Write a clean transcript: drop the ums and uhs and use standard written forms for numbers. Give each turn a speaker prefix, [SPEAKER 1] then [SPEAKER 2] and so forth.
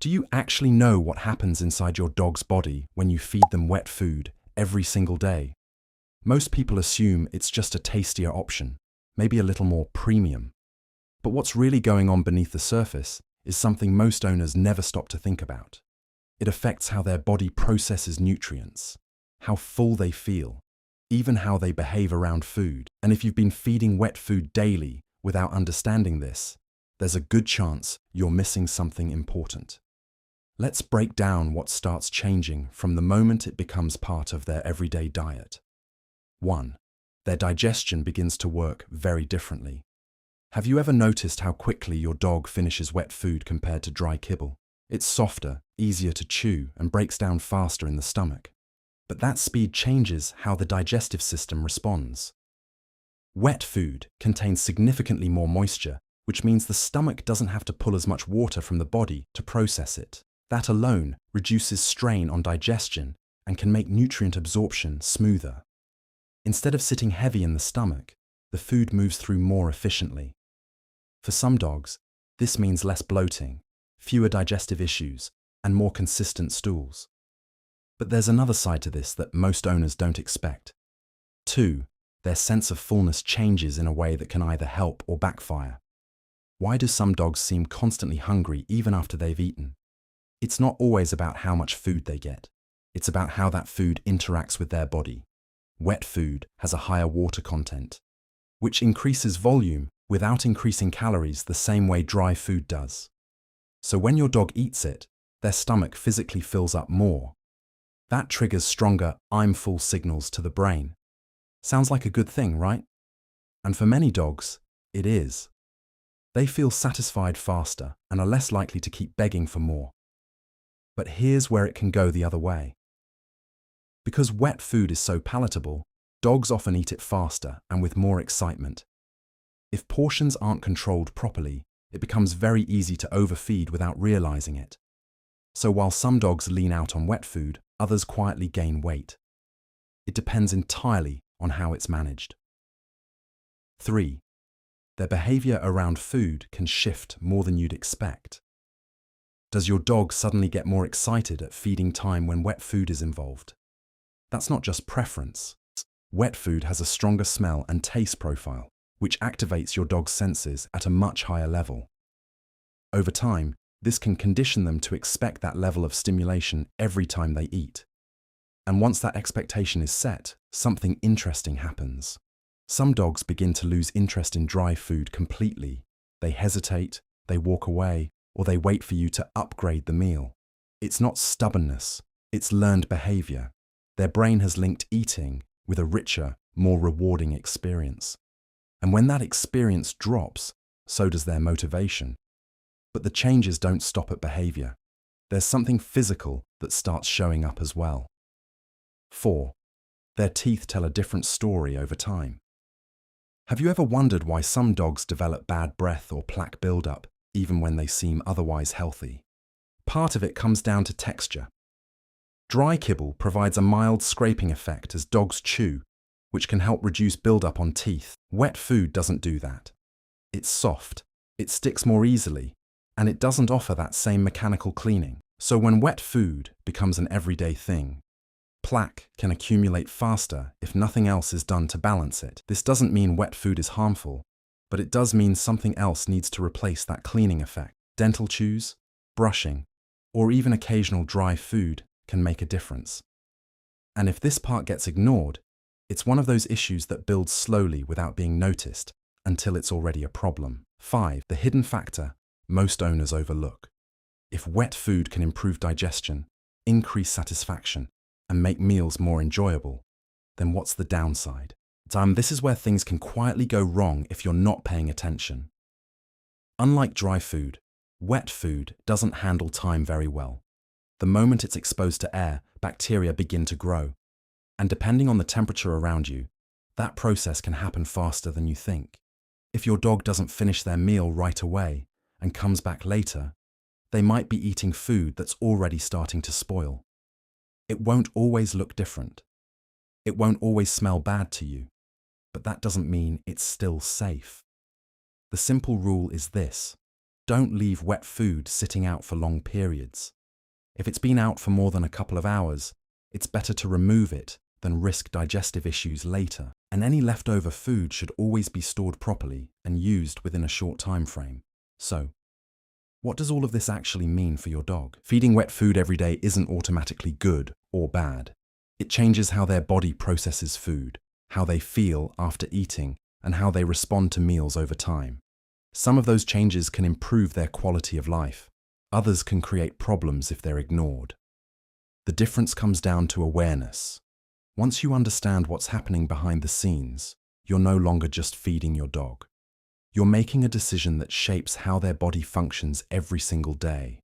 [SPEAKER 1] Do you actually know what happens inside your dog's body when you feed them wet food every single day? Most people assume it's just a tastier option, maybe a little more premium. But what's really going on beneath the surface is something most owners never stop to think about. It affects how their body processes nutrients, how full they feel, even how they behave around food. And if you've been feeding wet food daily without understanding this, there's a good chance you're missing something important. Let's break down what starts changing from the moment it becomes part of their everyday diet. 1. Their digestion begins to work very differently. Have you ever noticed how quickly your dog finishes wet food compared to dry kibble? It's softer, easier to chew, and breaks down faster in the stomach. But that speed changes how the digestive system responds. Wet food contains significantly more moisture, which means the stomach doesn't have to pull as much water from the body to process it. That alone reduces strain on digestion and can make nutrient absorption smoother. Instead of sitting heavy in the stomach, the food moves through more efficiently. For some dogs, this means less bloating, fewer digestive issues, and more consistent stools. But there's another side to this that most owners don't expect. 2. Their sense of fullness changes in a way that can either help or backfire. Why do some dogs seem constantly hungry even after they've eaten? It's not always about how much food they get. It's about how that food interacts with their body. Wet food has a higher water content, which increases volume without increasing calories the same way dry food does. So when your dog eats it, their stomach physically fills up more. That triggers stronger "I'm full" signals to the brain. Sounds like a good thing, right? And for many dogs, it is. They feel satisfied faster and are less likely to keep begging for more. But here's where it can go the other way. Because wet food is so palatable, dogs often eat it faster and with more excitement. If portions aren't controlled properly, it becomes very easy to overfeed without realizing it. So while some dogs lean out on wet food, others quietly gain weight. It depends entirely on how it's managed. 3. Their behavior around food can shift more than you'd expect. Does your dog suddenly get more excited at feeding time when wet food is involved? That's not just preference. Wet food has a stronger smell and taste profile, which activates your dog's senses at a much higher level. Over time, this can condition them to expect that level of stimulation every time they eat. And once that expectation is set, something interesting happens. Some dogs begin to lose interest in dry food completely. They hesitate, they walk away, or they wait for you to upgrade the meal. It's not stubbornness, it's learned behavior. Their brain has linked eating with a richer, more rewarding experience. And when that experience drops, so does their motivation. But the changes don't stop at behavior. There's something physical that starts showing up as well. 4. Their teeth tell a different story over time. Have you ever wondered why some dogs develop bad breath or plaque buildup, even when they seem otherwise healthy? Part of it comes down to texture. Dry kibble provides a mild scraping effect as dogs chew, which can help reduce buildup on teeth. Wet food doesn't do that. It's soft, it sticks more easily, and it doesn't offer that same mechanical cleaning. So when wet food becomes an everyday thing, plaque can accumulate faster if nothing else is done to balance it. This doesn't mean wet food is harmful, but it does mean something else needs to replace that cleaning effect. Dental chews, brushing, or even occasional dry food can make a difference. And if this part gets ignored, it's one of those issues that builds slowly without being noticed until it's already a problem. 5. The hidden factor most owners overlook. If wet food can improve digestion, increase satisfaction, and make meals more enjoyable, then what's the downside? This is where things can quietly go wrong if you're not paying attention. Unlike dry food, wet food doesn't handle time very well. The moment it's exposed to air, bacteria begin to grow. And depending on the temperature around you, that process can happen faster than you think. If your dog doesn't finish their meal right away and comes back later, they might be eating food that's already starting to spoil. It won't always look different. It won't always smell bad to you, but that doesn't mean it's still safe. The simple rule is this: Don't leave wet food sitting out for long periods. If it's been out for more than a couple of hours, it's better to remove it than risk digestive issues later. And any leftover food should always be stored properly and used within a short time frame. So, what does all of this actually mean for your dog? Feeding wet food every day isn't automatically good or bad. It changes how their body processes food, how they feel after eating, and how they respond to meals over time. Some of those changes can improve their quality of life. Others can create problems if they're ignored. The difference comes down to awareness. Once you understand what's happening behind the scenes, you're no longer just feeding your dog. You're making a decision that shapes how their body functions every single day.